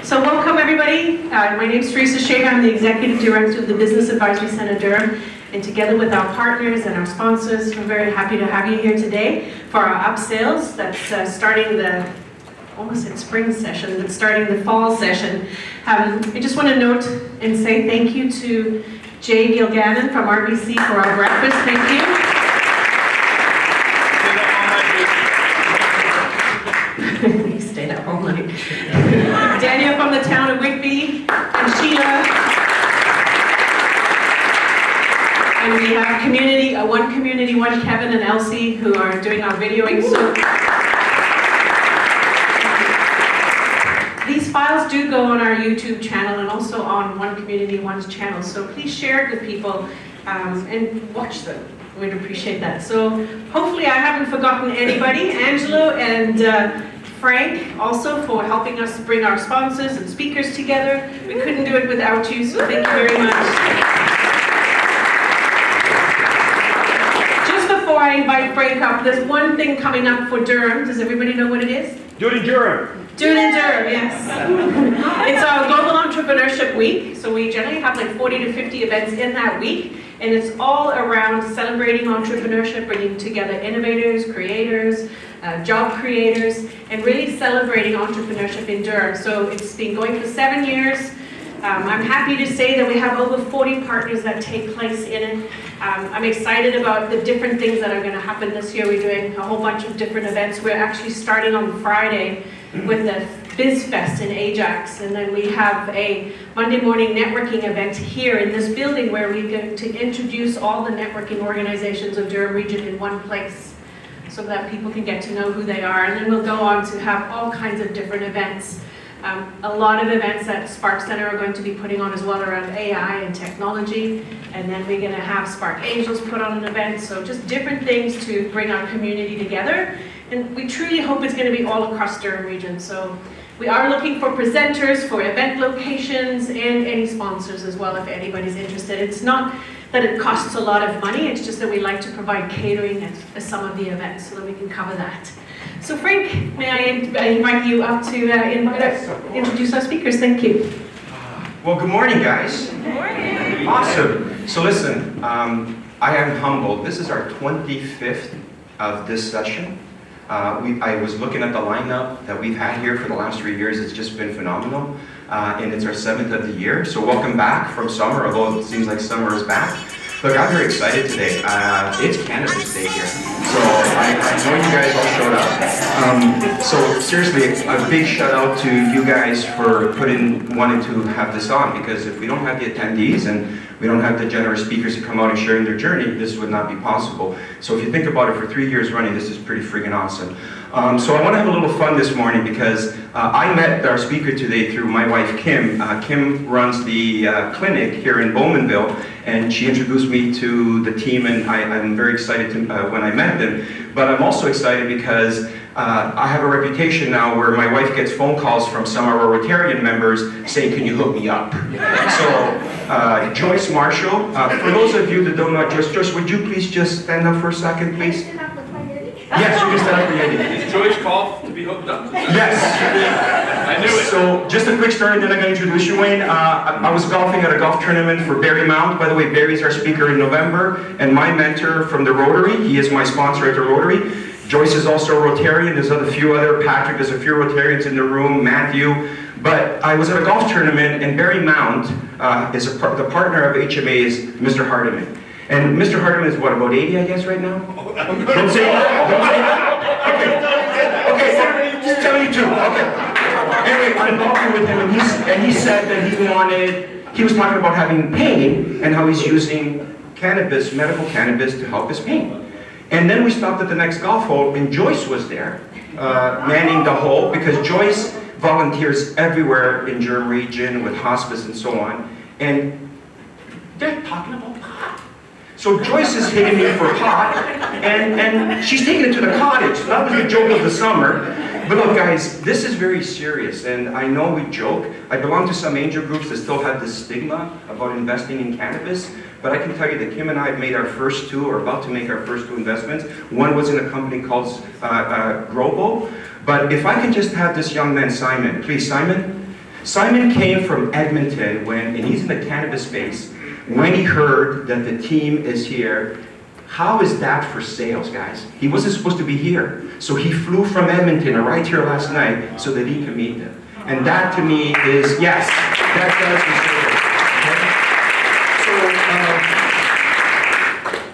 So welcome everybody. My name is Teresa Shaver. I'm the Executive Director of the Business Advisory Center Durham. And together with our partners and our sponsors, we're very happy to have you here today for our upsales that's starting the, almost at spring session, that's starting the fall session. I just want to note and say thank you to Jay Gilgannon from RBC for our breakfast. Thank you. He stayed up all night. Daniel from the town of Whitby, and Sheila. And we have community, one Kevin and Elsie, who are doing our videoing. So these files do go on our YouTube channel and also on One Community One's channel. So please share it with people and watch them. We'd appreciate that. So hopefully I haven't forgotten anybody. Angelo and Frank also for helping us bring our sponsors and speakers together. We couldn't do it without you, so thank you very much. Just before I invite Frank up, there's one thing coming up for Durham. Does everybody know what it is? Do it in Durham. Do it in Durham, yes. It's our Global Entrepreneurship Week, so we generally have like 40 to 50 events in that week, and it's all around celebrating entrepreneurship, bringing together innovators, creators, job creators, and really celebrating entrepreneurship in Durham. So it's been going for 7 years. I'm happy to say that we have over 40 partners that take place in it. I'm excited about the different things that are going to happen this year. We're doing a whole bunch of different events. We're actually starting on Friday with the Biz Fest in Ajax, and then we have a Monday morning networking event here in this building where we get to introduce all the networking organizations of Durham region in one place so that people can get to know who they are. And then we'll go on to have all kinds of different events. A lot of events that Spark Center are going to be putting on as well around AI and technology. And then we're going to have Spark Angels put on an event. So just different things to bring our community together. And we truly hope it's going to be all across Durham region. So we are looking for presenters, for event locations, and any sponsors as well if anybody's interested. It's not that it costs a lot of money, it's just that we like to provide catering at some of the events so that we can cover that. So Frank, may I invite you up to introduce our speakers? Thank you. Well, good morning, guys. Good morning. Awesome. So listen, I am humbled. This is our 25th of this session. I was looking at the lineup that we've had here for the last 3 years. It's just been phenomenal. And it's our 7th of the year. So welcome back from summer, although it seems like summer is back. Look, I'm very excited today. It's Cannabis Day here. So I know you guys all showed up. So seriously, a big shout out to you guys for wanting to have this on, because if we don't have the attendees and we don't have the generous speakers who come out and sharing their journey, this would not be possible. So if you think about it, for 3 years running, this is pretty freaking awesome. So I want to have a little fun this morning because I met our speaker today through my wife, Kim. Kim runs the clinic here in Bowmanville, and she introduced me to the team, and I'm very excited when I met them. But I'm also excited because I have a reputation now where my wife gets phone calls from some of our Rotarian members saying, can you hook me up? So Joyce Marshall, for those of you that don't know Joyce, would you please just stand up for a second, please? Yes, you can stand up for your ID. Is Joyce called to be hooked up? Yes. I knew it. So just a quick story, then I'm going to introduce you, Wayne. I was golfing at a golf tournament for Barry Mount. By the way, Barry's our speaker in November, and my mentor from the Rotary. He is my sponsor at the Rotary. Joyce is also a Rotarian. There's a few other, Patrick, there's a few Rotarians in the room, Matthew. But I was at a golf tournament, and Barry Mount is the partner of HMA is Mr. Hardiman. And Mr. Hardiman is what, about 80, I guess, right now? Don't say that. Don't say that. Okay, 72. Okay. Anyway, I'm talking with him, and he said that he was talking about having pain and how he's using cannabis, medical cannabis, to help his pain. And then we stopped at the next golf hole, and Joyce was there, manning the hole, because Joyce volunteers everywhere in Durham region with hospice and so on. And they're talking about pot. So Joyce is hitting me for pot, and she's taking it to the cottage. That was the joke of the summer. But look, guys, this is very serious, and I know we joke. I belong to some angel groups that still have this stigma about investing in cannabis, but I can tell you that Kim and I have made our first two, or about to make our first two investments. One was in a company called Grobo. But if I can just have this young man, Simon, please, Simon. Simon came from Edmonton and he's in the cannabis space. When he heard that the team is here, how is that for sales, guys? He wasn't supposed to be here. So he flew from Edmonton right here last night so that he could meet them. And that to me is, yes, that does me.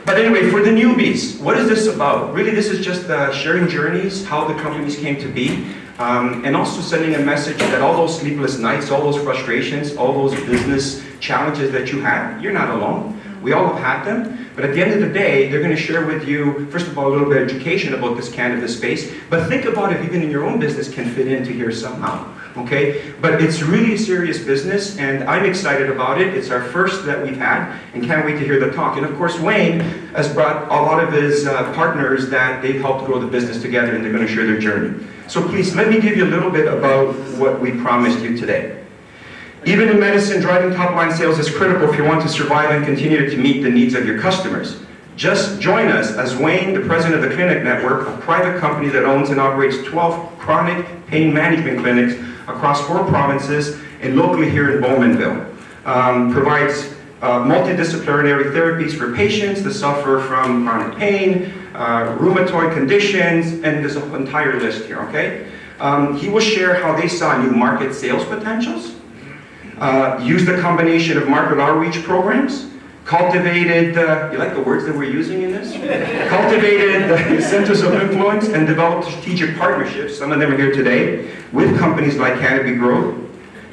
But anyway, for the newbies, what is this about? Really, this is just sharing journeys, how the companies came to be, and also sending a message that all those sleepless nights, all those frustrations, all those business challenges that you have, you're not alone. We all have had them, but at the end of the day, they're going to share with you, first of all, a little bit of education about this cannabis space, but think about if even in your own business can fit into here somehow, okay? But it's really a serious business, and I'm excited about it. It's our first that we've had, and can't wait to hear the talk. And of course, Wayne has brought a lot of his partners that they've helped grow the business together, and they're going to share their journey. So please, let me give you a little bit about what we promised you today. Even in medicine, driving top-line sales is critical if you want to survive and continue to meet the needs of your customers. Just join us as Wayne, the president of the Clinic Network, a private company that owns and operates 12 chronic pain management clinics across 4 provinces and locally here in Bowmanville. Provides multidisciplinary therapies for patients that suffer from chronic pain, rheumatoid conditions, and there's an entire list here, okay? He will share how they saw new market sales potentials, used a combination of market outreach programs, cultivated, you like the words that we're using in this? Cultivated centers of influence and developed strategic partnerships, some of them are here today, with companies like Canopy Growth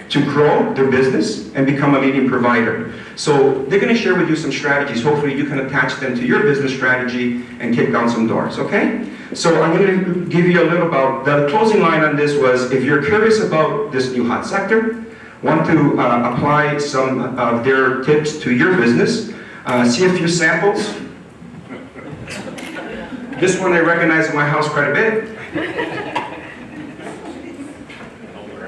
to grow their business and become a leading provider. So they're going to share with you some strategies. Hopefully you can attach them to your business strategy and kick down some doors, okay? So I'm going to give you a little about, the closing line on this was, if you're curious about this new hot sector, want to apply some of their tips to your business, see a few samples. This one I recognize in my house quite a bit,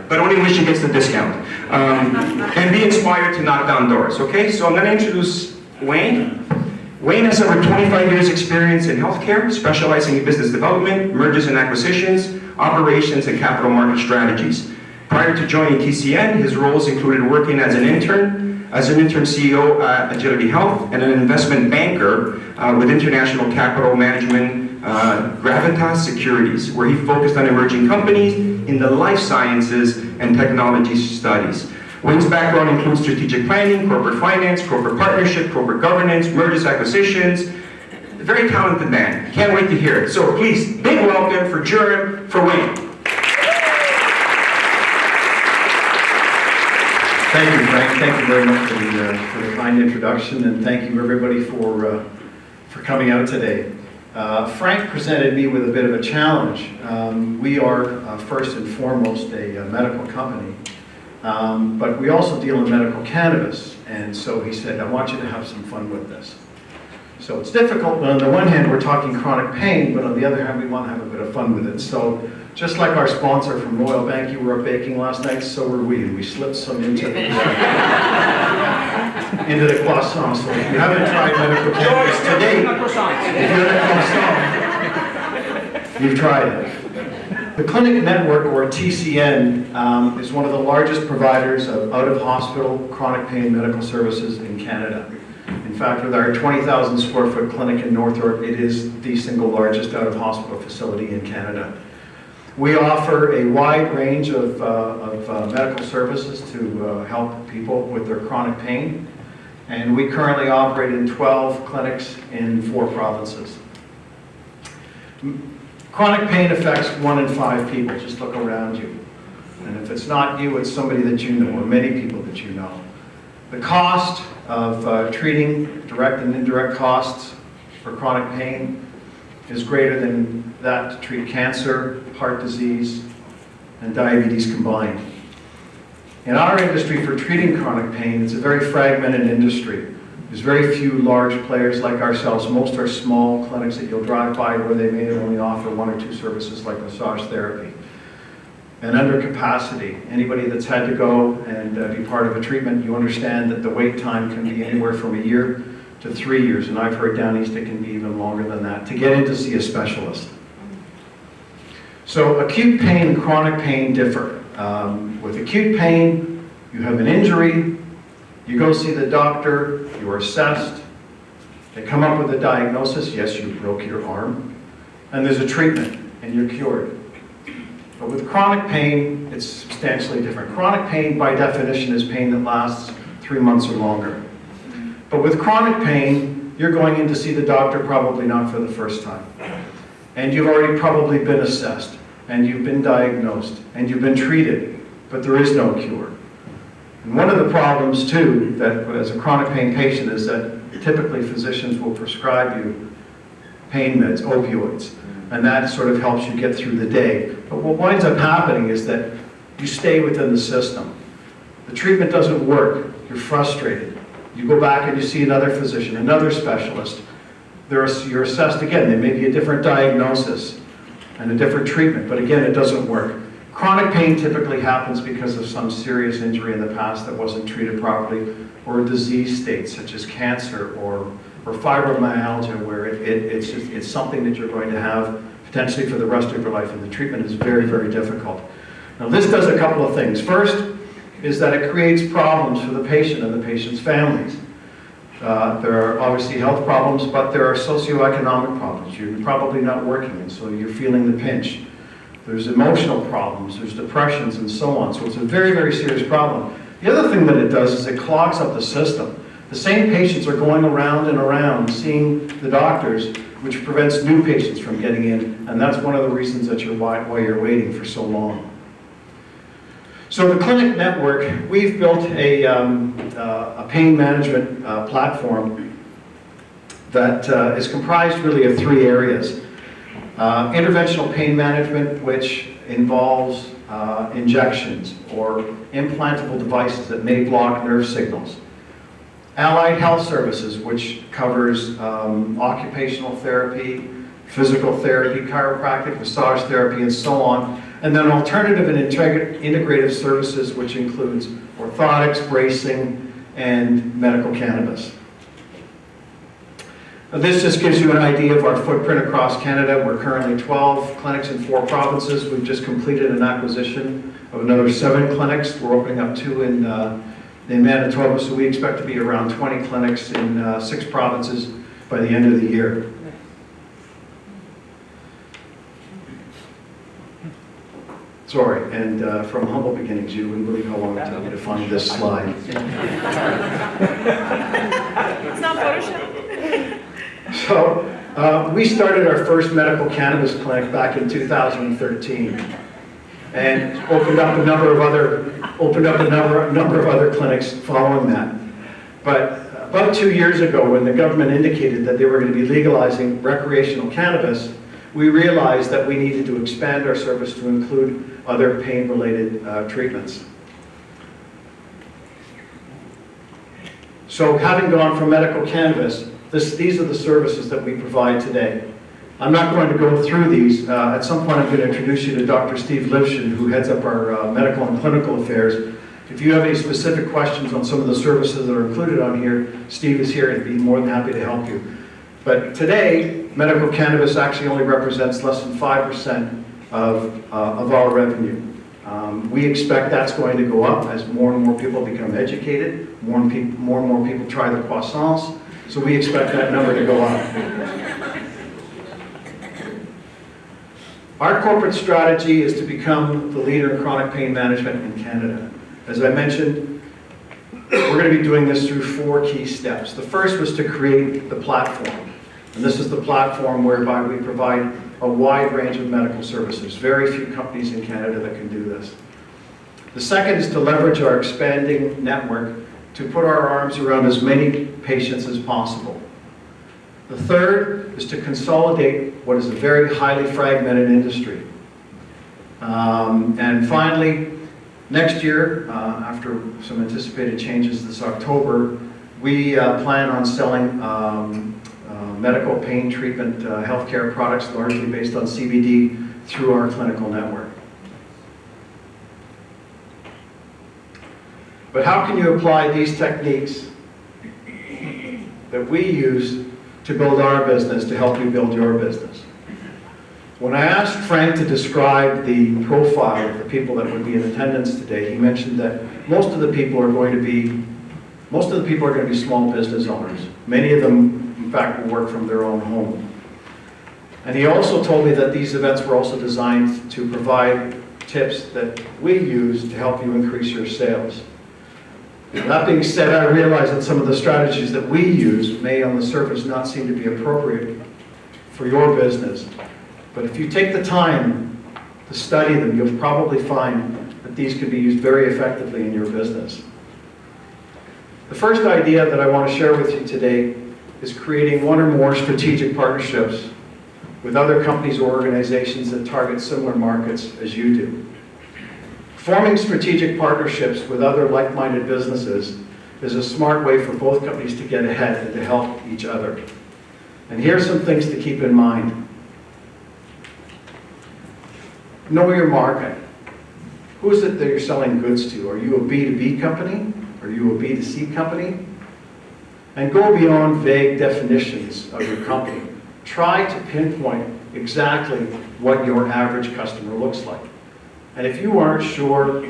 but only when she gets the discount. And be inspired to knock down doors, okay? So I'm going to introduce Wayne. Wayne has over 25 years experience in healthcare, specializing in business development, mergers and acquisitions, operations, and capital market strategies. Prior to joining TCN, his roles included working as an interim CEO at Agility Health and an investment banker with international capital management, Gravitas Securities, where he focused on emerging companies in the life sciences and technology studies. Wayne's background includes strategic planning, corporate finance, corporate partnership, corporate governance, mergers, acquisitions. A very talented man. Can't wait to hear it. So please, big welcome for Durham, for Wayne. Thank you, Frank. Thank you very much for the kind introduction, and thank you everybody for coming out today. Frank presented me with a bit of a challenge. We are first and foremost a medical company, but we also deal in medical cannabis, and so he said, I want you to have some fun with this. So it's difficult when on the one hand we're talking chronic pain, but on the other hand we want to have a bit of fun with it. So just like our sponsor from Royal Bank, you were up baking last night, so were we. We slipped some into the croissant. So if you haven't tried medical cannabis today, if you're in a croissant, you've tried it. The Clinic Network, or TCN, is one of the largest providers of out-of-hospital chronic pain medical services in Canada. In fact, with our 20,000 square foot clinic in North York, it is the single largest out-of-hospital facility in Canada. We offer a wide range of medical services to help people with their chronic pain, and we currently operate in 12 clinics in 4 provinces. Chronic pain affects 1 in 5 people. Just look around you. And if it's not you, it's somebody that you know, or many people that you know. The cost of treating direct and indirect costs for chronic pain is greater than that to treat cancer, heart disease, and diabetes combined. In our industry, for treating chronic pain, it's a very fragmented industry. There's very few large players like ourselves. Most are small clinics that you'll drive by where they may only offer 1 or 2 services like massage therapy. And under capacity, anybody that's had to go and be part of a treatment, you understand that the wait time can be anywhere from a year to 3 years, and I've heard down east it can be even longer than that, to get in to see a specialist. So acute pain and chronic pain differ. With acute pain, you have an injury, you go see the doctor, you're assessed, they come up with a diagnosis, yes, you broke your arm, and there's a treatment, and you're cured. But with chronic pain, it's substantially different. Chronic pain, by definition, is pain that lasts 3 months or longer. But with chronic pain, you're going in to see the doctor probably not for the first time. And you've already probably been assessed, and you've been diagnosed, and you've been treated, but there is no cure. And one of the problems, too, that as a chronic pain patient is that typically physicians will prescribe you pain meds, opioids, and that sort of helps you get through the day. But what winds up happening is that you stay within the system. The treatment doesn't work, you're frustrated. You go back and you see another physician, another specialist. You're assessed again. There may be a different diagnosis and a different treatment, but again, it doesn't work. Chronic pain typically happens because of some serious injury in the past that wasn't treated properly, or a disease state such as cancer or fibromyalgia, where it's something that you're going to have potentially for the rest of your life, and the treatment is very, very difficult. Now, this does a couple of things. First is that it creates problems for the patient and the patient's families. There are obviously health problems, but there are socioeconomic problems. You're probably not working, and so you're feeling the pinch. There's emotional problems, there's depressions, and so on. So it's a very, very serious problem. The other thing that it does is it clogs up the system. The same patients are going around and around seeing the doctors, which prevents new patients from getting in, and that's one of the reasons that why you're waiting for so long. So the clinic network, we've built a pain management platform that is comprised really of 3 areas. Interventional pain management, which involves injections or implantable devices that may block nerve signals. Allied health services, which covers occupational therapy, physical therapy, chiropractic, massage therapy, and so on. And then alternative and integrative services, which includes orthotics, bracing, and medical cannabis. Now, this just gives you an idea of our footprint across Canada. We're currently 12 clinics in 4 provinces. We've just completed an acquisition of another 7 clinics. We're opening up 2 in Manitoba, so we expect to be around 20 clinics in 6 provinces by the end of the year. Sorry, and from humble beginnings, you wouldn't believe how long it took me to find this slide. It's not Photoshop. So, we started our first medical cannabis clinic back in 2013, and opened up a number of other clinics following that. But about 2 years ago, when the government indicated that they were going to be legalizing recreational cannabis, we realized that we needed to expand our service to include other pain-related treatments. So having gone from medical cannabis, these are the services that we provide today. I'm not going to go through these. At some point I'm going to introduce you to Dr. Steve Lifshin, who heads up our medical and clinical affairs. If you have any specific questions on some of the services that are included on here, Steve is here and he'd be more than happy to help you. But today, medical cannabis actually only represents less than 5% of our revenue. We expect that's going to go up as more and more people become educated, more and more people try the croissants, so we expect that number to go up. Our corporate strategy is to become the leader in chronic pain management in Canada. As I mentioned, we're going to be doing this through 4 key steps. The first was to create the platform. And this is the platform whereby we provide a wide range of medical services. Very few companies in Canada that can do this. The second is to leverage our expanding network to put our arms around as many patients as possible. The third is to consolidate what is a very highly fragmented industry. And finally, next year, after some anticipated changes this October, we plan on selling medical pain treatment healthcare products largely based on CBD through our clinical network. But how can you apply these techniques that we use to build our business to help you build your business? When I asked Frank to describe the profile of the people that would be in attendance today, he mentioned that most of the people are going to be small business owners. Many of them, in fact, will work from their own home. And he also told me that these events were also designed to provide tips that we use to help you increase your sales. That being said, I realize that some of the strategies that we use may on the surface not seem to be appropriate for your business. But if you take the time to study them, you'll probably find that these can be used very effectively in your business. The first idea that I want to share with you today is creating one or more strategic partnerships with other companies or organizations that target similar markets as you do. Forming strategic partnerships with other like-minded businesses is a smart way for both companies to get ahead and to help each other. And here are some things to keep in mind. Know your market. Who is it that you're selling goods to? Are you a B2B company? Are you a B2C company? And go beyond vague definitions of your company. Try to pinpoint exactly what your average customer looks like. And if you aren't sure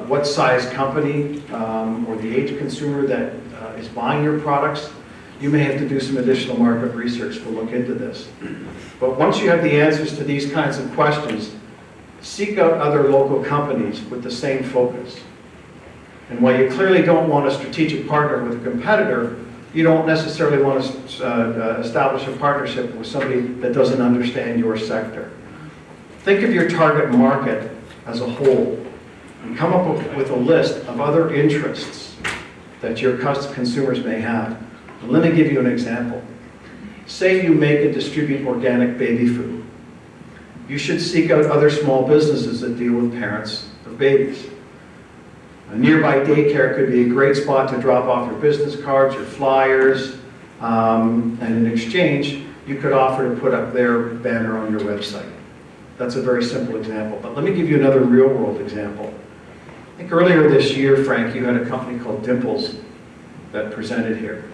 what size company or the age consumer that is buying your products, you may have to do some additional market research to look into this. But once you have the answers to these kinds of questions, seek out other local companies with the same focus. And while you clearly don't want a strategic partner with a competitor, you don't necessarily want to establish a partnership with somebody that doesn't understand your sector. Think of your target market as a whole and come up with a list of other interests that your consumers may have. And let me give you an example. Say you make and distribute organic baby food. You should seek out other small businesses that deal with parents of babies. A nearby daycare could be a great spot to drop off your business cards, your flyers, and in exchange, you could offer to put up their banner on your website. That's a very simple example, but let me give you another real-world example. I think earlier this year, Frank, you had a company called Dimples that presented here.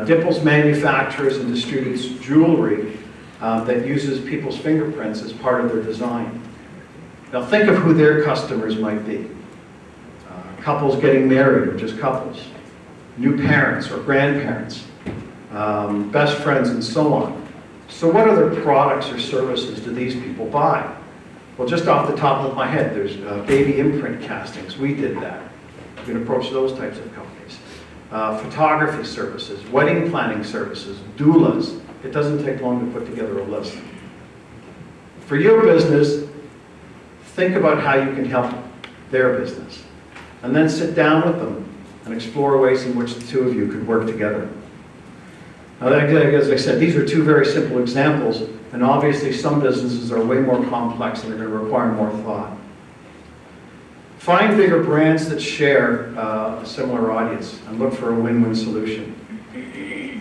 Dimples manufactures and distributes jewelry that uses people's fingerprints as part of their design. Now think of who their customers might be. Couples getting married or just couples, new parents or grandparents, best friends and so on. So what other products or services do these people buy? Well, just off the top of my head, there's baby imprint castings. We did that. You can approach those types of companies. Photography services, wedding planning services, doulas. It doesn't take long to put together a list. For your business, think about how you can help their business. And then sit down with them and explore ways in which the two of you could work together. Now, as I said, these are two very simple examples, and obviously some businesses are way more complex and are going to require more thought. Find bigger brands that share a similar audience and look for a win-win solution.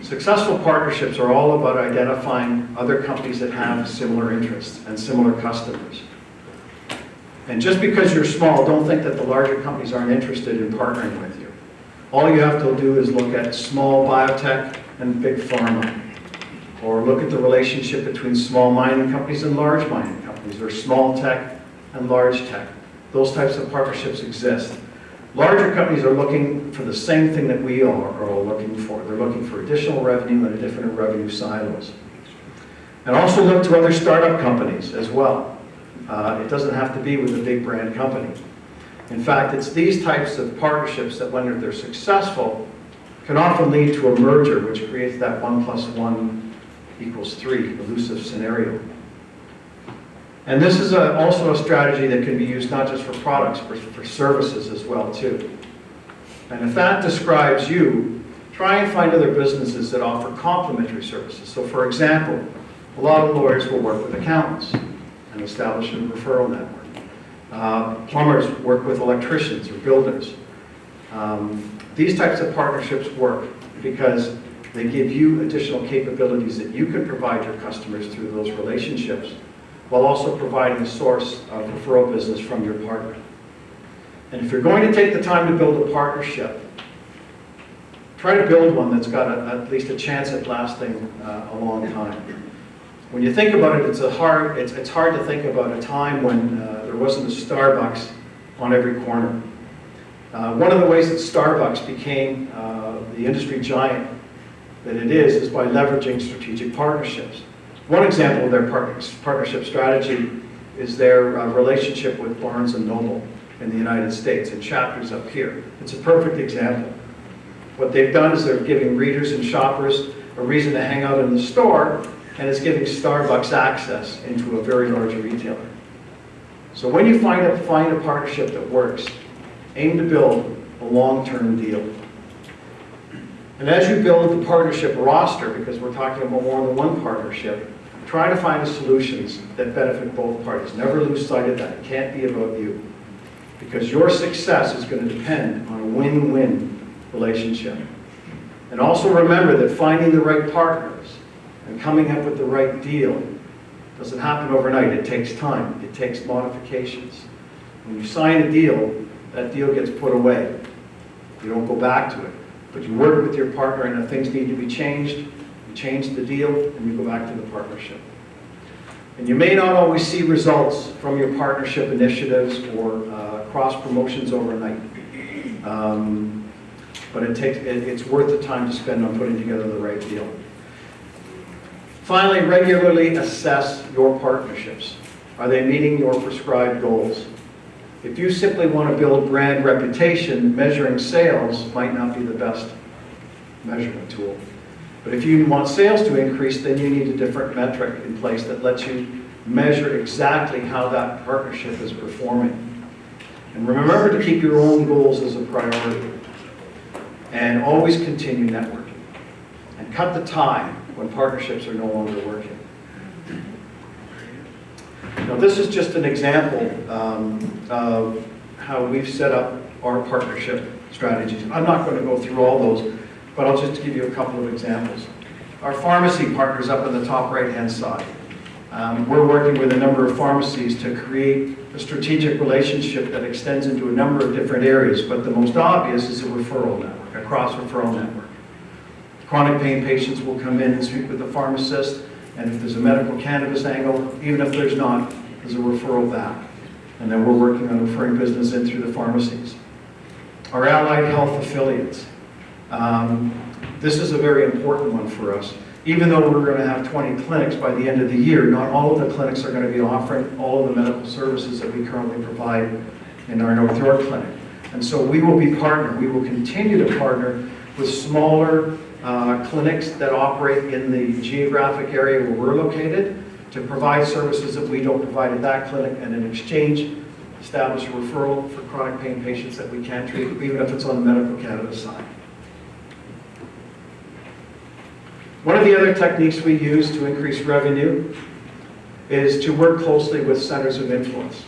Successful partnerships are all about identifying other companies that have similar interests and similar customers. And just because you're small, don't think that the larger companies aren't interested in partnering with you. All you have to do is look at small biotech and big pharma, or look at the relationship between small mining companies and large mining companies, or small tech and large tech. Those types of partnerships exist. Larger companies are looking for the same thing that we are all looking for. They're looking for additional revenue and different revenue silos. And also look to other startup companies as well. It doesn't have to be with a big brand company. In fact, it's these types of partnerships that, when they're successful, can often lead to a merger, which creates that 1 + 1 = 3 elusive scenario. And this is also a strategy that can be used not just for products, but for services as well, too. And if that describes you, try and find other businesses that offer complementary services. So, for example, a lot of lawyers will work with accountants and establish a referral network. Plumbers work with electricians or builders. These types of partnerships work because they give you additional capabilities that you can provide your customers through those relationships, while also providing a source of referral business from your partner. And if you're going to take the time to build a partnership, try to build one that's got at least a chance at lasting a long time. When you think about it, it's hard to think about a time when there wasn't a Starbucks on every corner. One of the ways that Starbucks became the industry giant that it is by leveraging strategic partnerships. One example of their partnership strategy is their relationship with Barnes & Noble in the United States, and Chapters up here. It's a perfect example. What they've done is they're giving readers and shoppers a reason to hang out in the store, and it's giving Starbucks access into a very large retailer. So when you find a partnership that works, aim to build a long-term deal. And as you build the partnership roster, because we're talking about more than one partnership, try to find solutions that benefit both parties. Never lose sight of that. It can't be about you. Because your success is going to depend on a win-win relationship. And also remember that finding the right partners and coming up with the right deal doesn't happen overnight. It takes time. It takes modifications. When you sign a deal, that deal gets put away. You don't go back to it. But you work with your partner, and if things need to be changed, you change the deal, and you go back to the partnership. And you may not always see results from your partnership initiatives or cross-promotions overnight. But it's worth the time to spend on putting together the right deal. Finally, regularly assess your partnerships. Are they meeting your prescribed goals? If you simply want to build brand reputation, measuring sales might not be the best measurement tool. But if you want sales to increase, then you need a different metric in place that lets you measure exactly how that partnership is performing. And remember to keep your own goals as a priority. And always continue networking. And cut the tie when partnerships are no longer working. Now, this is just an example of how we've set up our partnership strategies. I'm not going to go through all those, but I'll just give you a couple of examples. Our pharmacy partners up on the top right-hand side. We're working with a number of pharmacies to create a strategic relationship that extends into a number of different areas, but the most obvious is a referral network, a cross-referral network. Chronic pain patients will come in and speak with the pharmacist, and if there's a medical cannabis angle, even if there's not, there's a referral back. And then we're working on referring business in through the pharmacies. Our allied health affiliates. This is a very important one for us. Even though we're going to have 20 clinics by the end of the year, not all of the clinics are going to be offering all of the medical services that we currently provide in our North York clinic. And so we will be partnered. We will continue to partner with smaller clinics that operate in the geographic area where we're located to provide services that we don't provide at that clinic, and in exchange establish a referral for chronic pain patients that we can treat, even if it's on the medical cannabis side. One of the other techniques we use to increase revenue is to work closely with centers of influence.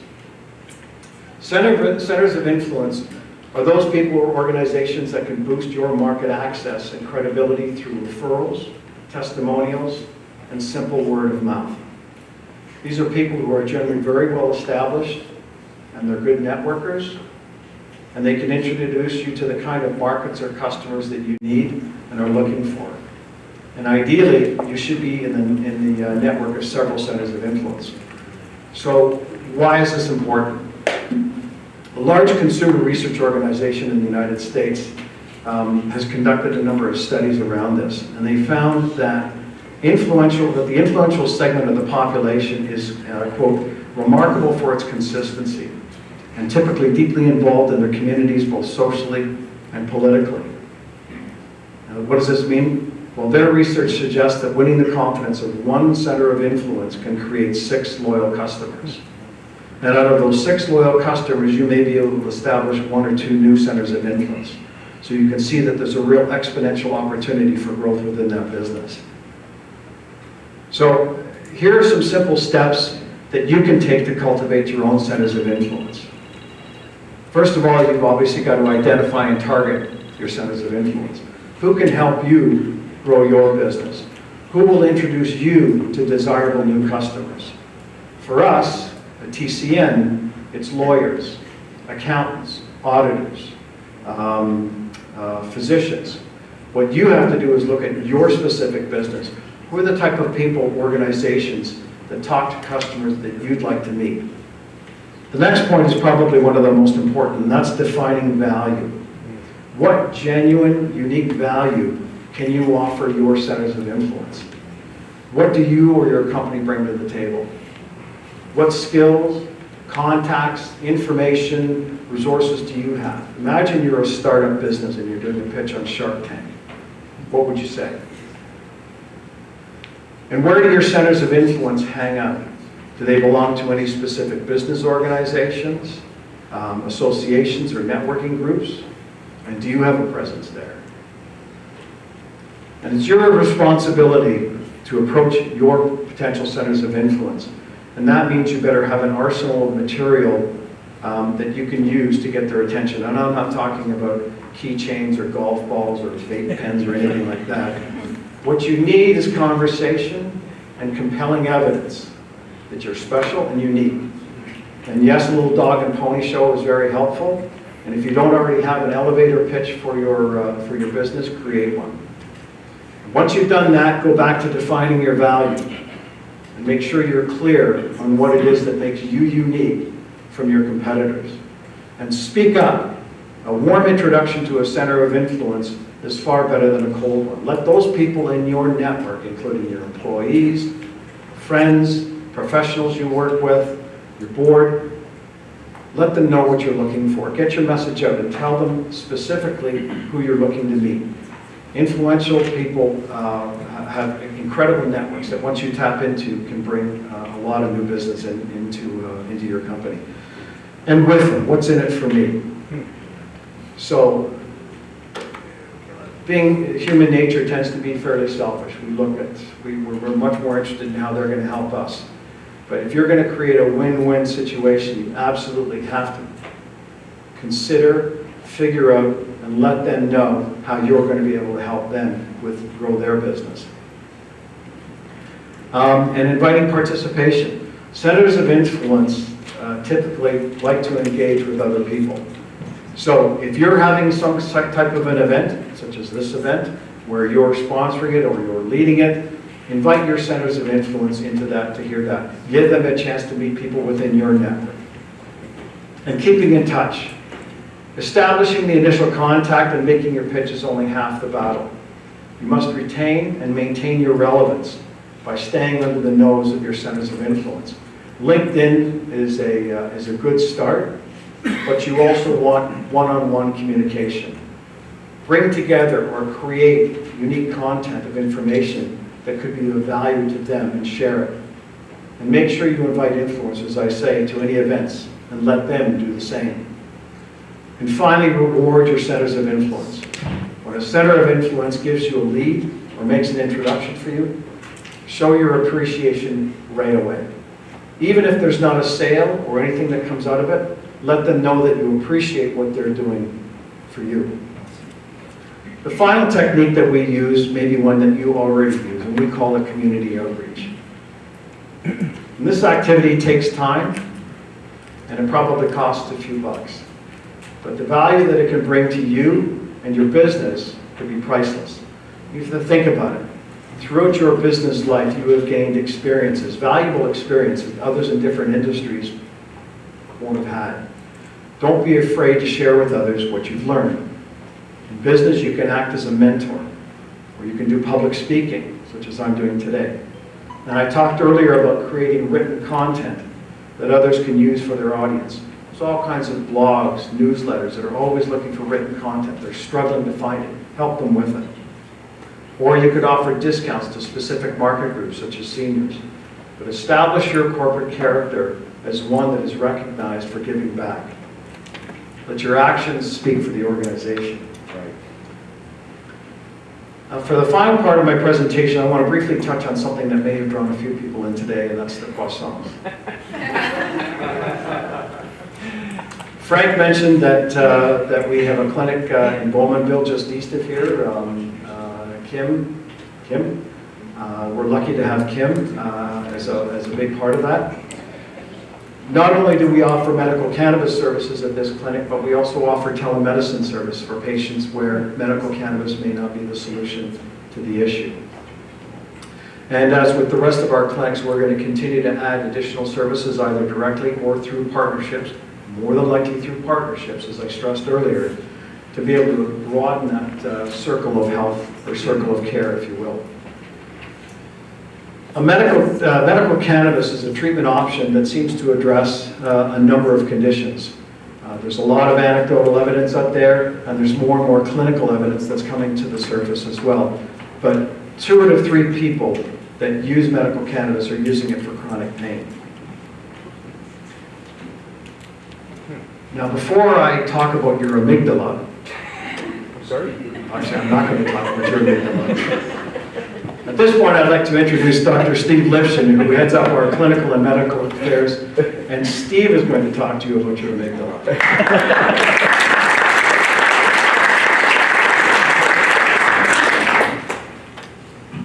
Centers of influence are those people or organizations that can boost your market access and credibility through referrals, testimonials, and simple word of mouth. These are people who are generally very well established, and they're good networkers, and they can introduce you to the kind of markets or customers that you need and are looking for. And ideally, you should be in the network of several centers of influence. So why is this important? A large consumer research organization in the United States has conducted a number of studies around this, and they found that the influential segment of the population is, quote, remarkable for its consistency, and typically deeply involved in their communities, both socially and politically. What does this mean? Well, their research suggests that winning the confidence of one center of influence can create 6 loyal customers. And out of those 6 loyal customers, you may be able to establish 1 or 2 new centers of influence. So you can see that there's a real exponential opportunity for growth within that business. So here are some simple steps that you can take to cultivate your own centers of influence. First of all, you've obviously got to identify and target your centers of influence. Who can help you grow your business? Who will introduce you to desirable new customers? For us, at TCN, it's lawyers, accountants, auditors, physicians. What you have to do is look at your specific business. Who are the type of people, organizations, that talk to customers that you'd like to meet? The next point is probably one of the most important, and that's defining value. What genuine, unique value can you offer your centers of influence? What do you or your company bring to the table? What skills, contacts, information, resources do you have? Imagine you're a startup business and you're doing a pitch on Shark Tank. What would you say? And where do your centers of influence hang out? Do they belong to any specific business organizations, associations, or networking groups? And do you have a presence there? And it's your responsibility to approach your potential centers of influence. And that means you better have an arsenal of material that you can use to get their attention. And I'm not talking about keychains or golf balls or vape pens or anything like that. What you need is conversation and compelling evidence that you're special and unique. And yes, a little dog and pony show is very helpful. And if you don't already have an elevator pitch for your business, create one. Once you've done that, go back to defining your value and make sure you're clear on what it is that makes you unique from your competitors. And speak up. A warm introduction to a center of influence is far better than a cold one. Let those people in your network, including your employees, friends, professionals you work with, your board, let them know what you're looking for. Get your message out and tell them specifically who you're looking to meet. Influential people have incredible networks that once you tap into can bring a lot of new business into your company. And with them, what's in it for me? So, being human nature tends to be fairly selfish. We're much more interested in how they're going to help us. But if you're going to create a win-win situation, you absolutely have to consider, figure out, and let them know how you're going to be able to help them grow their business. And inviting participation. Centers of influence typically like to engage with other people. So if you're having some type of an event, such as this event, where you're sponsoring it or you're leading it, invite your centers of influence into that to hear that. Give them a chance to meet people within your network. And keeping in touch. Establishing the initial contact and making your pitch is only half the battle. You must retain and maintain your relevance by staying under the nose of your centers of influence. LinkedIn is a good start, but you also want one-on-one communication. Bring together or create unique content of information that could be of value to them and share it. And make sure you invite influencers, as I say, to any events and let them do the same. And finally, reward your centers of influence. When a center of influence gives you a lead or makes an introduction for you, show your appreciation right away. Even if there's not a sale or anything that comes out of it, let them know that you appreciate what they're doing for you. The final technique that we use may be one that you already use, and we call it community outreach. And this activity takes time, and it probably costs a few bucks. But the value that it can bring to you and your business could be priceless. You have to think about it. Throughout your business life, you have gained experiences, valuable experiences others in different industries won't have had. Don't be afraid to share with others what you've learned. In business, you can act as a mentor, or you can do public speaking, such as I'm doing today. And I talked earlier about creating written content that others can use for their audience. There's all kinds of blogs, newsletters that are always looking for written content. They're struggling to find it. Help them with it. Or you could offer discounts to specific market groups, such as seniors. But establish your corporate character as one that is recognized for giving back. Let your actions speak for the organization. For the final part of my presentation, I want to briefly touch on something that may have drawn a few people in today, and that's the croissants. Frank mentioned that we have a clinic in Bowmanville, just east of here. Kim, we're lucky to have Kim as a big part of that. Not only do we offer medical cannabis services at this clinic, but we also offer telemedicine service for patients where medical cannabis may not be the solution to the issue. And as with the rest of our clinics, we're going to continue to add additional services either directly or through partnerships, more than likely through partnerships, as I stressed earlier, to be able to broaden that circle of health or circle of care, if you will. Medical cannabis is a treatment option that seems to address a number of conditions. There's a lot of anecdotal evidence out there, and there's more and more clinical evidence that's coming to the surface as well. But 2 out of 3 people that use medical cannabis are using it for chronic pain. Now, before I talk about your amygdala, actually, I'm not going to talk about your amygdala. At this point, I'd like to introduce Dr. Steve Lifshin, who heads up our clinical and medical affairs, and Steve is going to talk to you about your amygdala.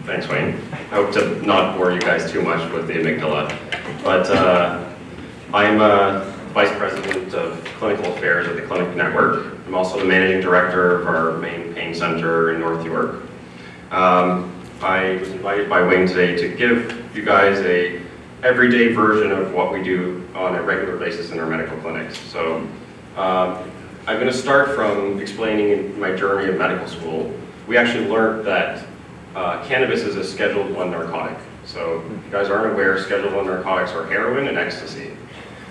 Thanks, Wayne. I hope to not bore you guys too much with the amygdala, but I'm Vice President of Clinical Affairs at the Clinic Network. I'm also the Managing Director of our main pain center in North York. I was invited by Wayne today to give you guys a everyday version of what we do on a regular basis in our medical clinics. So I'm going to start from explaining my journey of medical school. We actually learned that cannabis is a Schedule I narcotic. So if you guys aren't aware, Schedule I narcotics are heroin and ecstasy.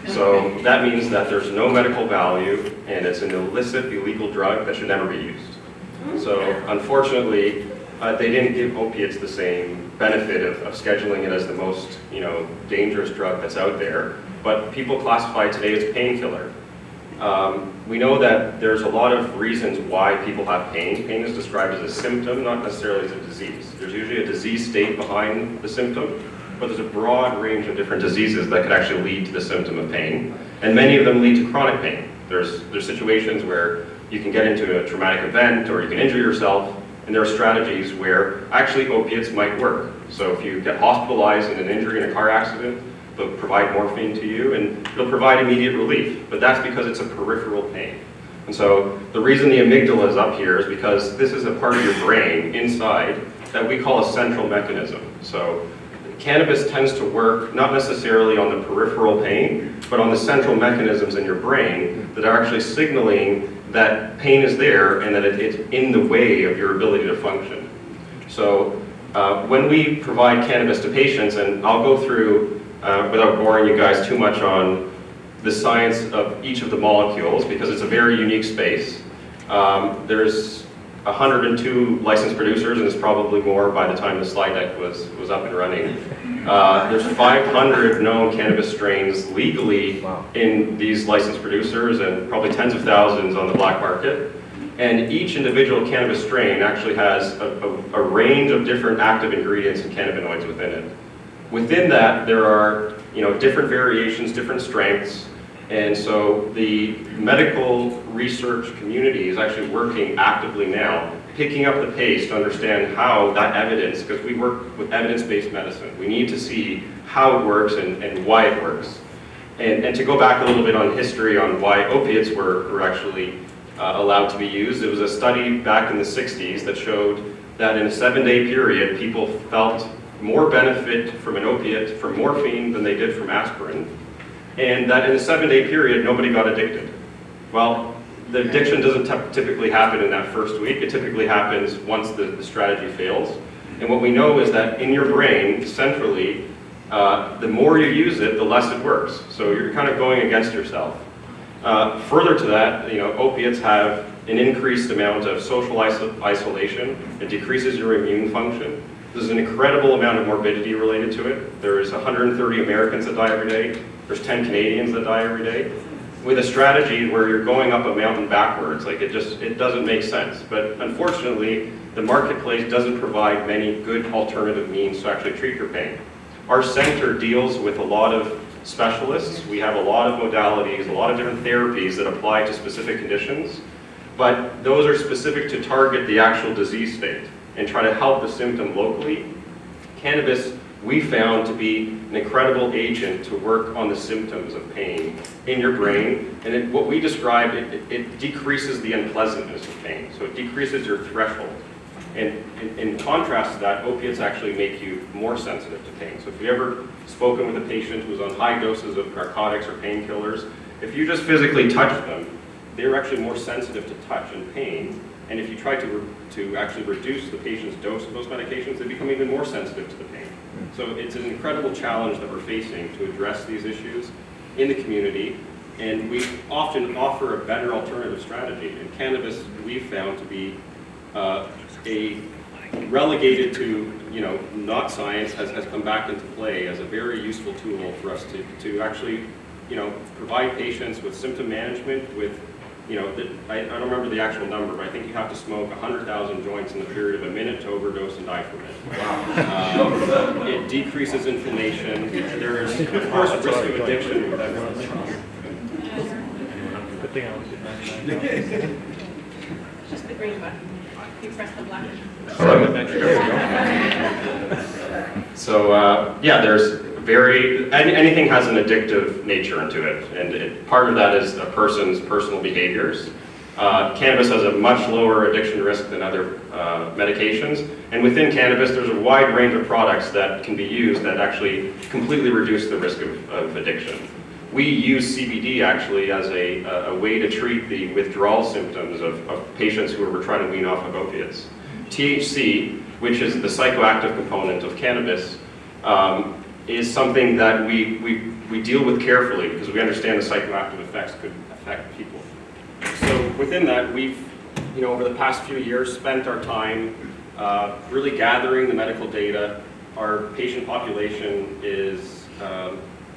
So that means that there's no medical value and it's an illicit, illegal drug that should never be used. So unfortunately, they didn't give opiates the same benefit of scheduling it as the most, dangerous drug that's out there. But people classify today as painkiller. We know that there's a lot of reasons why people have pain. Pain is described as a symptom, not necessarily as a disease. There's usually a disease state behind the symptom, but there's a broad range of different diseases that could actually lead to the symptom of pain. And many of them lead to chronic pain. There's situations where you can get into a traumatic event or you can injure yourself. And there are strategies where actually opiates might work. So if you get hospitalized in an injury in a car accident, they'll provide morphine to you and they'll provide immediate relief. But that's because it's a peripheral pain. And so the reason the amygdala is up here is because this is a part of your brain inside that we call a central mechanism. So cannabis tends to work not necessarily on the peripheral pain, but on the central mechanisms in your brain that are actually signaling that pain is there and that it's in the way of your ability to function. So when we provide cannabis to patients, and I'll go through, without boring you guys too much on the science of each of the molecules, because it's a very unique space. There's 102 licensed producers, and it's probably more by the time the slide deck was up and running. There's 500 known cannabis strains legally in these licensed producers, and probably tens of thousands on the black market. And each individual cannabis strain actually has a range of different active ingredients and cannabinoids within it. Within that, there are different variations, different strengths. And so the medical research community is actually working actively now, picking up the pace to understand how that evidence, because we work with evidence-based medicine, we need to see how it works and why it works. And to go back a little bit on history on why opiates were actually allowed to be used, there was a study back in the 60s that showed that in a 7-day period, people felt more benefit from an opiate, from morphine, than they did from aspirin. And that in a 7-day period, nobody got addicted. Well, the addiction doesn't typically happen in that first week. It typically happens once the strategy fails. And what we know is that in your brain, centrally, the more you use it, the less it works. So you're kind of going against yourself. Further to that, opiates have an increased amount of social isolation. It decreases your immune function. There's an incredible amount of morbidity related to it. There's 130 Americans that die every day. There's 10 Canadians that die every day. With a strategy where you're going up a mountain backwards, it doesn't make sense. But unfortunately, the marketplace doesn't provide many good alternative means to actually treat your pain. Our center deals with a lot of specialists. We have a lot of modalities, a lot of different therapies that apply to specific conditions, but those are specific to target the actual disease state and try to help the symptom locally. Cannabis, we found to be an incredible agent to work on the symptoms of pain in your brain. And what we describe, it decreases the unpleasantness of pain. So it decreases your threshold. And in contrast to that, opiates actually make you more sensitive to pain. So if you've ever spoken with a patient who's on high doses of narcotics or painkillers, if you just physically touch them, they're actually more sensitive to touch and pain. And if you try to actually reduce the patient's dose of those medications, they become even more sensitive to the pain. So it's an incredible challenge that we're facing to address these issues in the community. And we often offer a better alternative strategy. And cannabis, we've found to be a relegated to, not science, has come back into play as a very useful tool for us to actually, provide patients with symptom management, with, I don't remember the actual number, but I think you have to smoke 100,000 joints in the period of a minute to overdose and die from it. Wow. It decreases inflammation. There is, of course, risk of addiction with everyone. Good thing I was in Just the green button. You press the black. So there's anything has an addictive nature into it, and part of that is a person's personal behaviors. Cannabis has a much lower addiction risk than other medications, and within cannabis there's a wide range of products that can be used that actually completely reduce the risk of addiction. We use CBD actually as a way to treat the withdrawal symptoms of patients who we're trying to wean off of opiates. THC, which is the psychoactive component of cannabis, is something that we deal with carefully because we understand the psychoactive effects could affect people. So within that, we've, over the past few years, spent our time really gathering the medical data. Our patient population is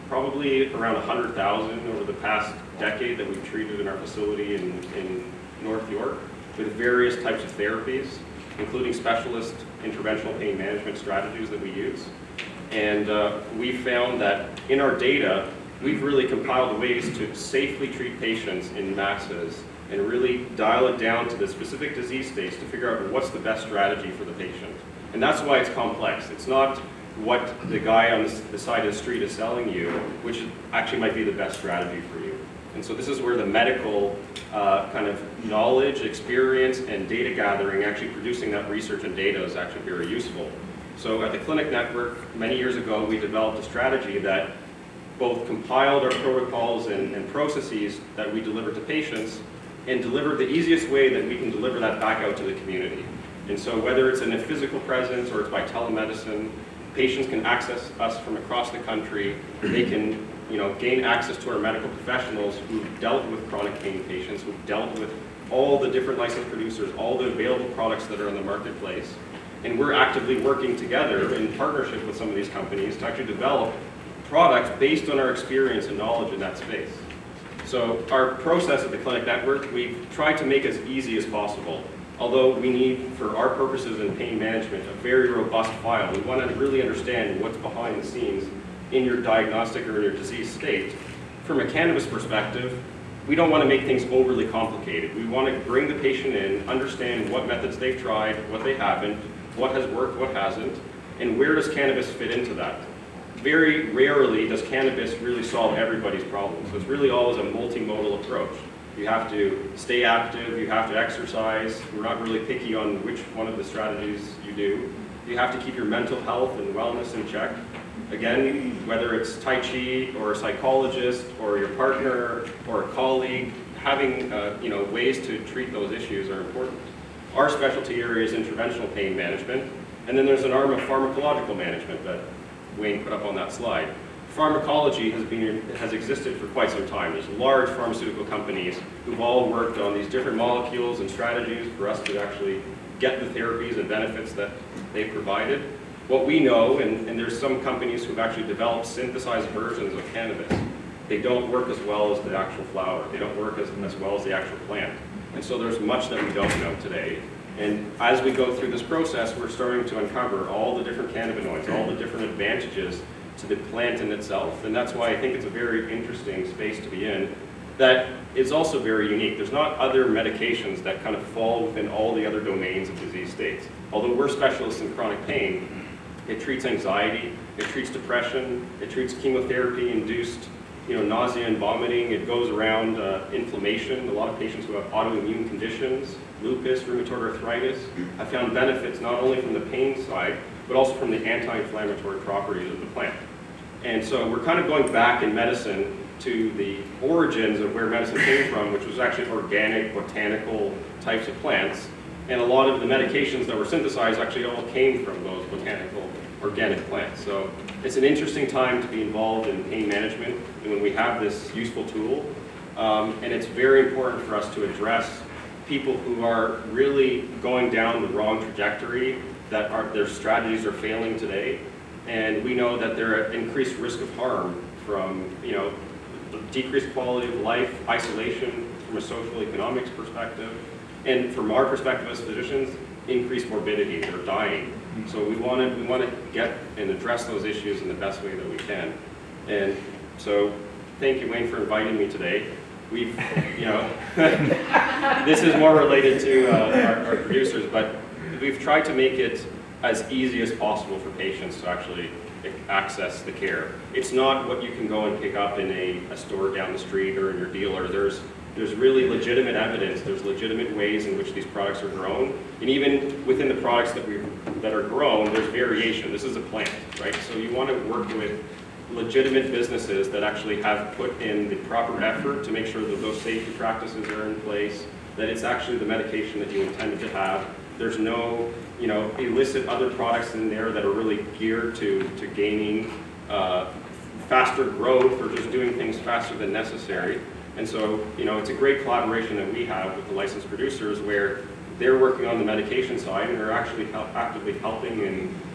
probably around 100,000 over the past decade that we've treated in our facility in North York with various types of therapies, including specialist interventional pain management strategies that we use. And we found that in our data, we've really compiled ways to safely treat patients in masses and really dial it down to the specific disease states to figure out what's the best strategy for the patient. And that's why it's complex. It's not what the guy on the side of the street is selling you, which actually might be the best strategy for you. And so this is where the medical kind of knowledge, experience, and data gathering, actually producing that research and data is actually very useful. So at the Clinic Network, many years ago, we developed a strategy that both compiled our protocols and processes that we deliver to patients and delivered the easiest way that we can deliver that back out to the community. And so whether it's in a physical presence or it's by telemedicine, patients can access us from across the country. They can gain access to our medical professionals who've dealt with chronic pain patients, who've dealt with all the different licensed producers, all the available products that are in the marketplace. And we're actively working together in partnership with some of these companies to actually develop products based on our experience and knowledge in that space. So our process at the Clinic Network, we've tried to make as easy as possible. Although we need, for our purposes in pain management, a very robust file. We want to really understand what's behind the scenes in your diagnostic or in your disease state. From a cannabis perspective, we don't want to make things overly complicated. We want to bring the patient in, understand what methods they've tried, what they haven't, what has worked, what hasn't, and where does cannabis fit into that. Very rarely does cannabis really solve everybody's problems. So it's really always a multimodal approach. You have to stay active, you have to exercise. We're not really picky on which one of the strategies you do. You have to keep your mental health and wellness in check. Again, whether it's Tai Chi or a psychologist or your partner or a colleague, having ways to treat those issues are important. Our specialty area is interventional pain management, and then there's an arm of pharmacological management that Wayne put up on that slide. Pharmacology has existed for quite some time. There's large pharmaceutical companies who've all worked on these different molecules and strategies for us to actually get the therapies and benefits that they've provided. What we know, and there's some companies who've actually developed synthesized versions of cannabis, they don't work as well as the actual flower. They don't work as well as the actual plant. And so there's much that we don't know today. And as we go through this process, we're starting to uncover all the different cannabinoids, all the different advantages to the plant in itself. And that's why I think it's a very interesting space to be in that is also very unique. There's not other medications that kind of fall within all the other domains of disease states. Although we're specialists in chronic pain, it treats anxiety, it treats depression, it treats chemotherapy-induced nausea and vomiting. It goes around inflammation. A lot of patients who have autoimmune conditions, lupus, rheumatoid arthritis, have found benefits not only from the pain side, but also from the anti-inflammatory properties of the plant. And so we're kind of going back in medicine to the origins of where medicine came from, which was actually organic, botanical types of plants. And a lot of the medications that were synthesized actually all came from those botanical, organic plants. So it's an interesting time to be involved in pain management and when we have this useful tool. And it's very important for us to address people who are really going down the wrong trajectory, that their strategies are failing today. And we know that there are increased risk of harm from, decreased quality of life, isolation from a social economics perspective, and from our perspective as physicians, increased morbidity. They're dying. So we want to get and address those issues in the best way that we can. And so thank you, Wayne, for inviting me today. We've, this is more related to our producers, but we've tried to make it as easy as possible for patients to actually access the care. It's not what you can go and pick up in a store down the street or in your dealer. There's really legitimate evidence. There's legitimate ways in which these products are grown. And even within the products that are grown, there's variation. This is a plant, right? So you want to work with legitimate businesses that actually have put in the proper effort to make sure that those safety practices are in place, that it's actually the medication that you intended to have. There's no, illicit other products in there that are really geared to gaining faster growth or just doing things faster than necessary. And so, it's a great collaboration that we have with the licensed producers where they're working on the medication side and they're actually actively helping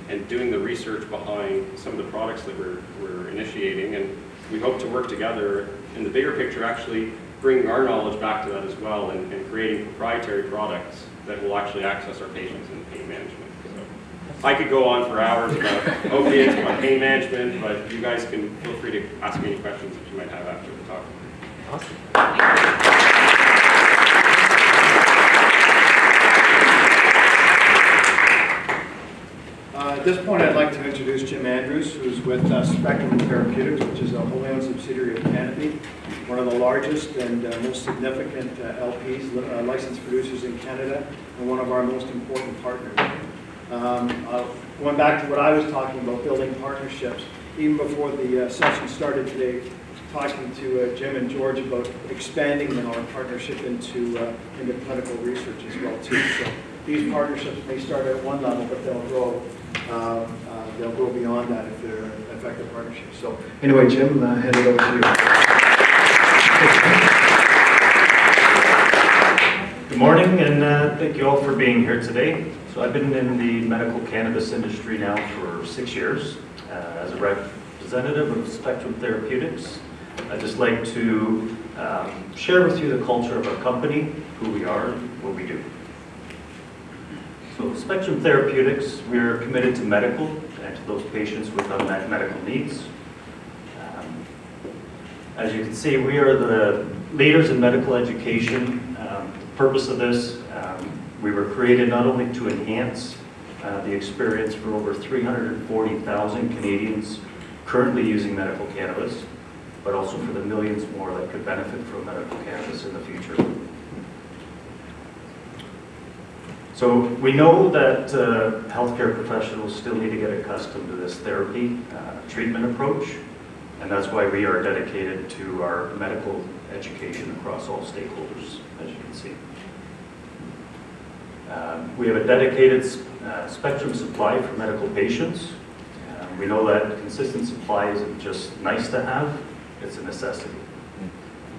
and doing the research behind some of the products that we're initiating. And we hope to work together in the bigger picture, actually bringing our knowledge back to that as well and creating proprietary products that will actually access our patients in pain management. So I could go on for hours about opiates, about pain management, but you guys can feel free to ask me any questions that you might have after the talk. Awesome. At this point, I'd like to introduce Jim Andrews, who's with Spectrum Therapeutics, which is a wholly owned subsidiary of Canopy, one of the largest and most significant LPs, licensed producers in Canada, and one of our most important partners. Going back to what I was talking about, building partnerships, even before the session started today, talking to Jim and George about expanding our partnership into clinical research as well too. So these partnerships may start at one level, but they'll grow beyond that if they're effective partnerships. So anyway, Jim, hand it over to you. Good morning, and thank you all for being here today. So I've been in the medical cannabis industry now for 6 years as a representative of Spectrum Therapeutics. I'd just like to share with you the culture of our company, who we are, and what we do. So Spectrum Therapeutics, we're committed to medical and to those patients with unmet medical needs. As you can see, we are the leaders in medical education. The purpose of this, we were created not only to enhance the experience for over 340,000 Canadians currently using medical cannabis, but also for the millions more that could benefit from medical cannabis in the future. So we know that healthcare professionals still need to get accustomed to this therapy treatment approach, and that's why we are dedicated to our medical education across all stakeholders, as you can see. We have a dedicated spectrum supply for medical patients. We know that consistent supply isn't just nice to have, it's a necessity.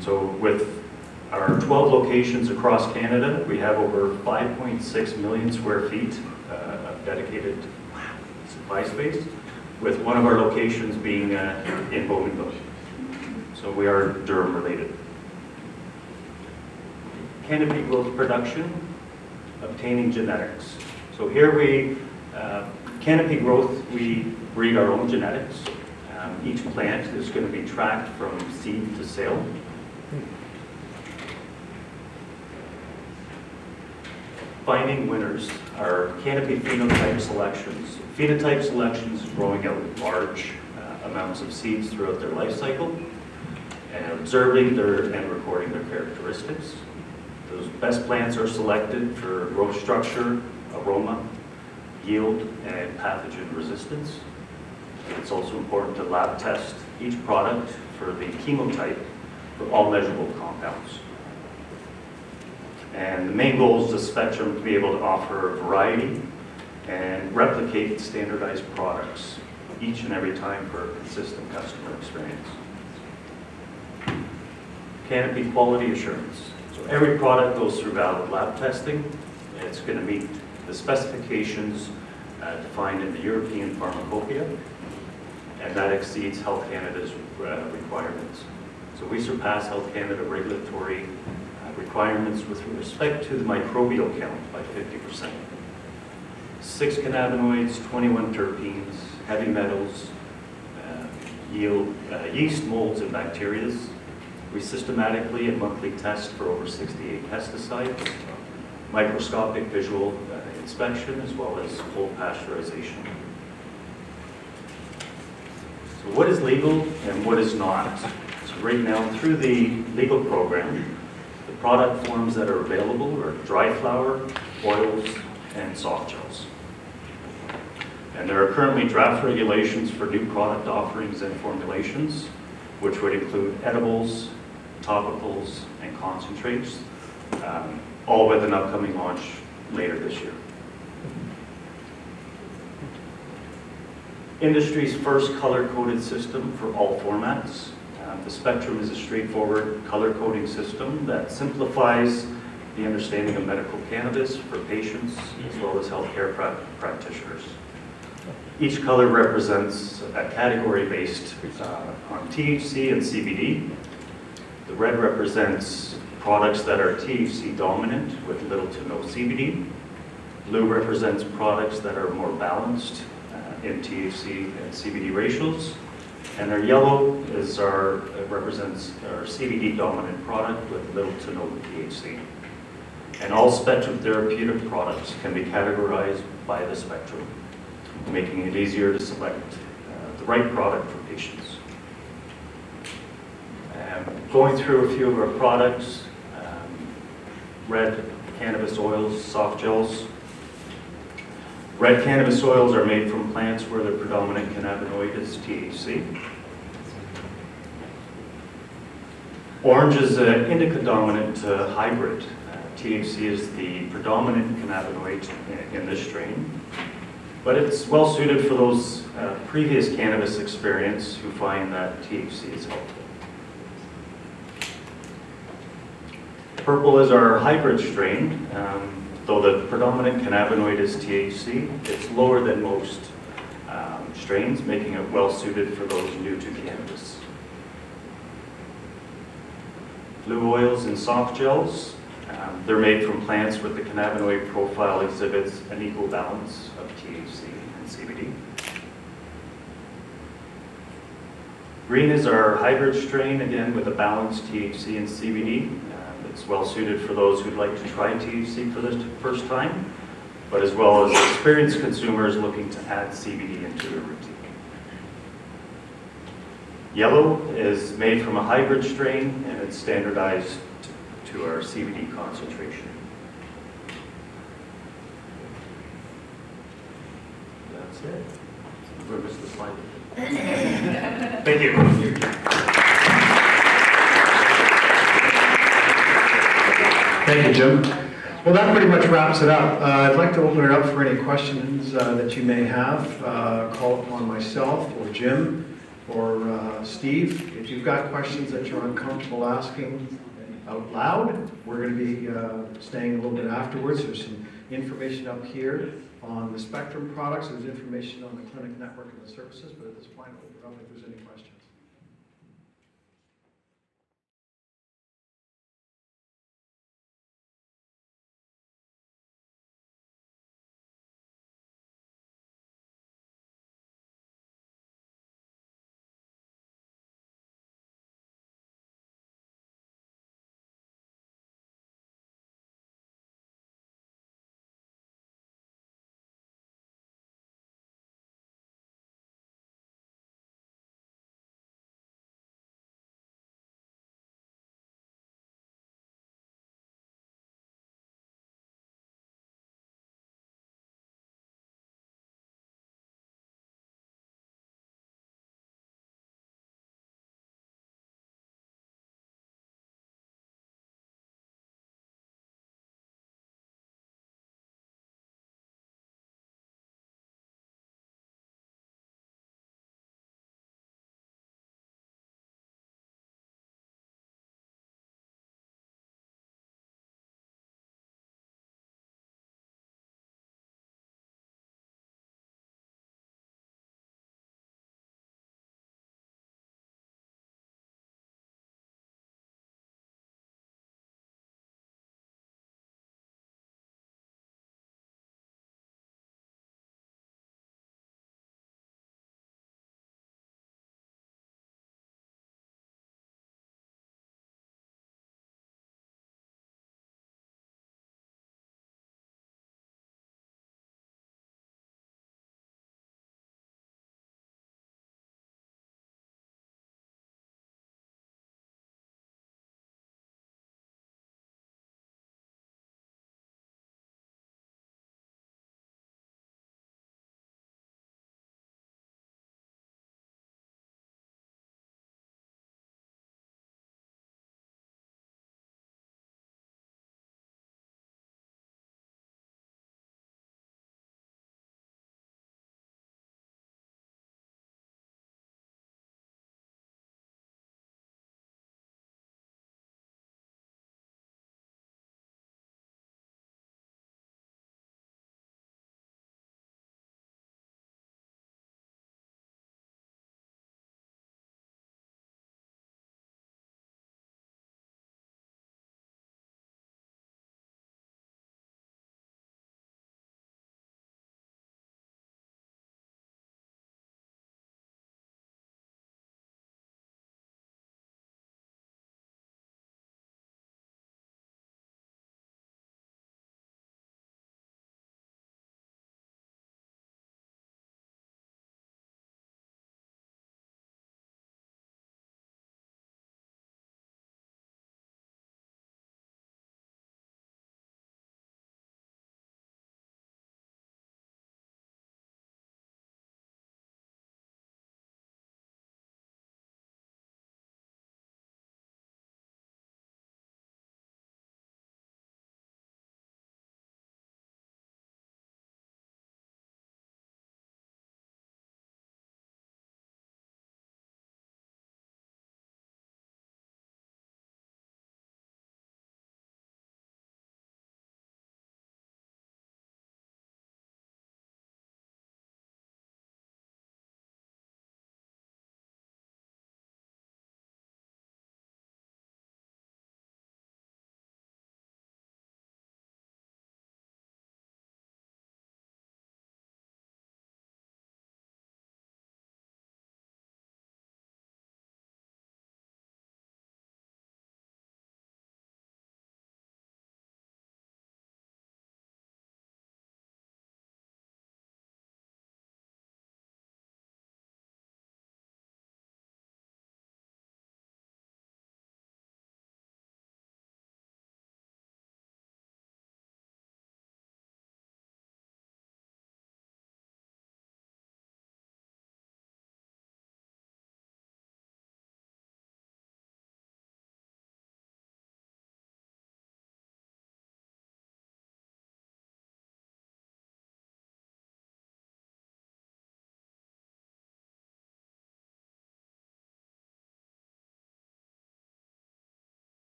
So with our 12 locations across Canada, we have over 5.6 million square feet of dedicated supply space, with one of our locations being in Bowmanville. So we are Durham related. Canopy growth production, obtaining genetics. So here we, Canopy growth, we breed our own genetics. Each plant is going to be tracked from seed to sale. Finding winners are Canopy phenotype selections. Phenotype selections is growing out large amounts of seeds throughout their life cycle. and observing and recording their characteristics. Those best plants are selected for growth structure, aroma, yield, and pathogen resistance. It's also important to lab test each product for the chemotype for all measurable compounds. And the main goal is the spectrum to be able to offer a variety and replicate standardized products each and every time for a consistent customer experience. Canopy quality assurance. So every product goes through valid lab testing. It's going to meet the specifications defined in the European Pharmacopoeia, and that exceeds Health Canada's requirements. So we surpass Health Canada regulatory requirements with respect to the microbial count by 50%. 6 cannabinoids, 21 terpenes, heavy metals, yeast, molds, and bacteria. We systematically and monthly test for over 68 pesticides, microscopic visual inspection, as well as full pasteurization. So what is legal and what is not? So right now, through the legal program, the product forms that are available are dry flower, oils, and soft gels. And there are currently draft regulations for new product offerings and formulations, which would include edibles, topicals, and concentrates, all with an upcoming launch later this year. Industry's first color-coded system for all formats. The Spectrum is a straightforward color-coding system that simplifies the understanding of medical cannabis for patients as well as healthcare practitioners. Each color represents a category based on THC and CBD. The red represents products that are THC dominant with little to no CBD. Blue represents products that are more balanced in THC and CBD ratios. And our yellow represents our CBD dominant product with little to no THC. And all Spectrum therapeutic products can be categorized by the Spectrum, making it easier to select the right product for patients. Going through a few of our products, red cannabis oils, soft gels. Red cannabis oils are made from plants where the predominant cannabinoid is THC. Orange is an indica-dominant hybrid. THC is the predominant cannabinoid in this strain, but it's well suited for those previous cannabis experience who find that THC is helpful. Purple is our hybrid strain. Though the predominant cannabinoid is THC, it's lower than most strains, making it well suited for those new to cannabis. Blue oils and soft gels, they're made from plants with the cannabinoid profile exhibits an equal balance of THC and CBD. Green is our hybrid strain, again with a balanced THC and CBD. It's well suited for those who'd like to try THC for the first time, but as well as experienced consumers looking to add CBD into their routine. Yellow is made from a hybrid strain and it's standardized to our CBD concentration. That's it. We'll miss the slide. Thank you. Thank you, Jim. Well, that pretty much wraps it up. I'd like to open it up for any questions that you may have. Call upon myself or Jim or Steve. If you've got questions that you're uncomfortable asking out loud, we're going to be staying a little bit afterwards. There's some information up here on the Spectrum products. There's information on the clinic network and the services, but at this point, I'll open it up if there's any questions.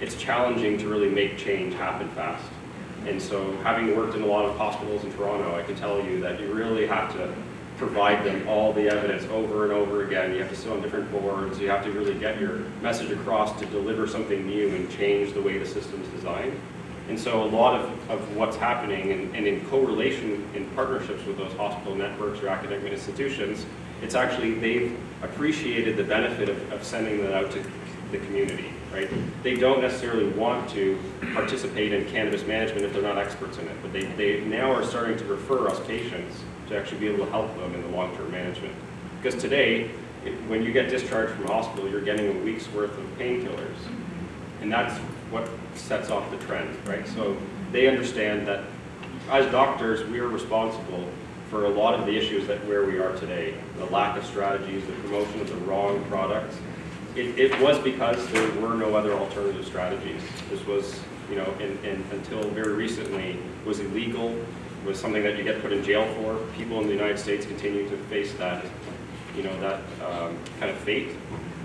it's challenging to really make change happen fast. And so having worked in a lot of hospitals in Toronto, I can tell you that you really have to provide them all the evidence over and over again. You have to sit on different boards. You have to really get your message across to deliver something new and change the way the system's designed. And so a lot of what's happening and in correlation, in partnerships with those hospital networks or academic institutions, it's actually, they've appreciated the benefit of sending that out to the community, right? They don't necessarily want to participate in cannabis management if they're not experts in it, but they now are starting to refer us patients to actually be able to help them in the long-term management. Because today, when you get discharged from hospital, you're getting a week's worth of painkillers. And that's what sets off the trend, right? So they understand that as doctors, we are responsible for a lot of the issues that where we are today. The lack of strategies, the promotion of the wrong products. It was because there were no other alternative strategies. This was, you know, until very recently, was illegal, was something that you get put in jail for. People in the United States continue to face that, you know, that kind of fate.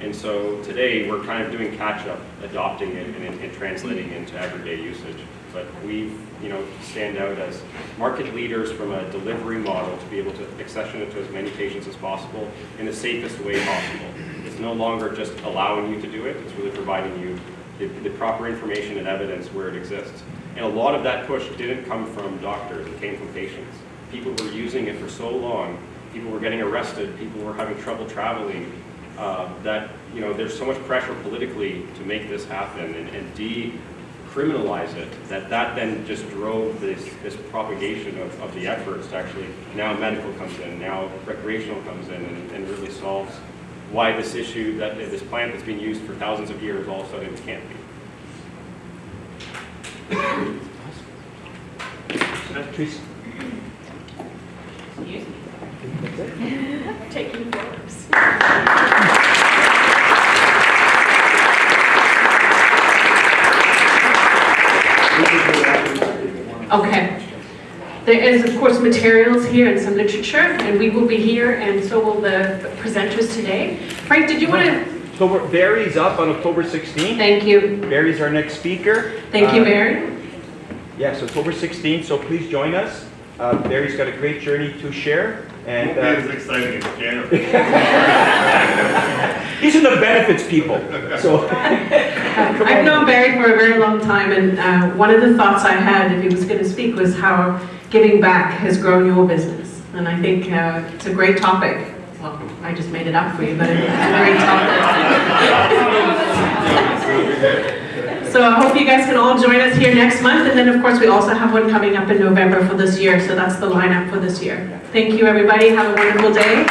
And so today we're kind of doing catch-up, adopting it and translating into everyday usage. But we, you know, stand out as market leaders from a delivery model to be able to accession it to as many patients as possible in the safest way possible. It's no longer just allowing you to do it, it's really providing you the proper information and evidence where it exists. And a lot of that push didn't come from doctors, it came from patients. People were using it for so long, people were getting arrested, people were having trouble traveling, that, you know, there's so much pressure politically to make this happen and decriminalize it, that then just drove this propagation of the efforts to actually, now medical comes in, now recreational comes in and really solves why this issue, that this plant that's been used for thousands of years all of a sudden can't be. Teresa. Excuse me. Taking photos. Okay. There is, of course, materials here and some literature, and we will be here, and so will the presenters today. Frank, did you want to? So Barry's up on October 16th. Thank you. Barry's our next speaker. Thank you, Barry. Yes, October 16th, so please join us. Barry's got a great journey to share. And Won't be as exciting as cannabis. these are the benefits, people. So I've known Barry for a very long time, and one of the thoughts I had if he was going to speak was how giving back has grown your business. And I think it's a great topic. Well, I just made it up for you, but it's a great topic. So I hope you guys can all join us here next month. And then, of course, we also have one coming up in November for this year. So that's the lineup for this year. Thank you, everybody. Have a wonderful day.